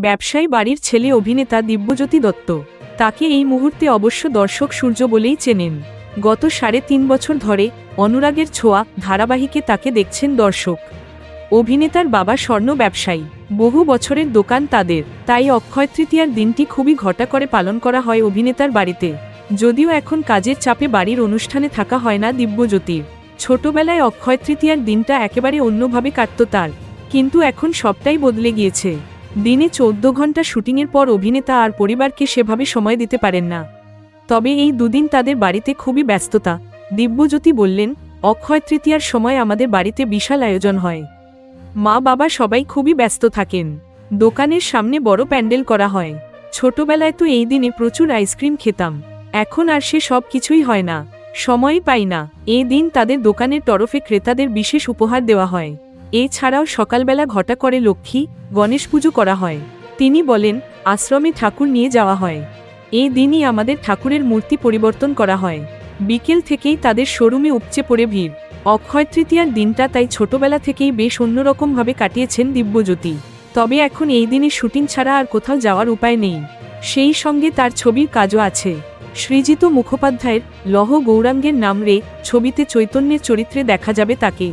ব্যবসায়ী বাড়ির ছেলে অভিনেতা দিব্যজ্যোতি দত্ত। তাকে এই মুহূর্তে অবশ্য দর্শক সূর্য বলেই চেনেন। গত 3.5 বছর ধরে অনুরাগের ছোঁয়া ধারাবাহিকে তাকে দেখছেন দর্শক। অভিনেতার বাবা স্বর্ণ ব্যবসায়ী, বহু বছরের দোকান তাদের, তাই অক্ষয় তৃতীয়ার দিনটি খুবই ঘটা করে পালন করা হয় অভিনেতার বাড়িতে। যদিও এখন কাজের চাপে বাড়ির অনুষ্ঠানে থাকা হয় না দিব্যজ্যোতির। ছোটবেলায় অক্ষয় তৃতীয়ার দিনটা একেবারে অন্যভাবে কাটত তার, কিন্তু এখন সবটাই বদলে গিয়েছে। দিনে 14 ঘন্টা শুটিংয়ের পর অভিনেতা আর পরিবারকে সেভাবে সময় দিতে পারেন না। তবে এই দুদিন তাদের বাড়িতে খুবই ব্যস্ততা। দিব্যজ্যোতি বললেন, অক্ষয় তৃতীয়ার সময় আমাদের বাড়িতে বিশাল আয়োজন হয়। মা বাবা সবাই খুবই ব্যস্ত থাকেন। দোকানের সামনে বড় প্যান্ডেল করা হয়। ছোটবেলায় তো এই দিনে প্রচুর আইসক্রিম খেতাম, এখন আর সে সব কিছুই হয় না, সময়ই পাই না। এই দিন তাদের দোকানের তরফে ক্রেতাদের বিশেষ উপহার দেওয়া হয়। এছাড়াও সকালবেলা ঘটা করে লক্ষ্মী, গণেশ পুজো করা হয়। তিনি বলেন, আশ্রমে ঠাকুর নিয়ে যাওয়া হয়। এই দিনই আমাদের ঠাকুরের মূর্তি পরিবর্তন করা হয়। বিকেল থেকেই তাদের শোরুমে উপচে পড়ে ভিড়। অক্ষয় তৃতীয়ার দিনটা তাই ছোটবেলা থেকেই বেশ অন্যরকমভাবে কাটিয়েছেন দিব্যজ্যোতি। তবে এখন এই দিনে শুটিং ছাড়া আর কোথাও যাওয়ার উপায় নেই। সেই সঙ্গে তার ছবির কাজও আছে। সৃজিত মুখোপাধ্যায়ের লহ গৌরাঙ্গের নাম রে ছবিতে চৈতন্যের চরিত্রে দেখা যাবে তাকে।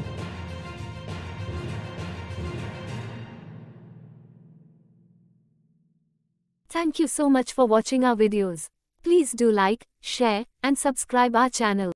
Thank you so much for watching our videos. Please do like, share, and subscribe our channel.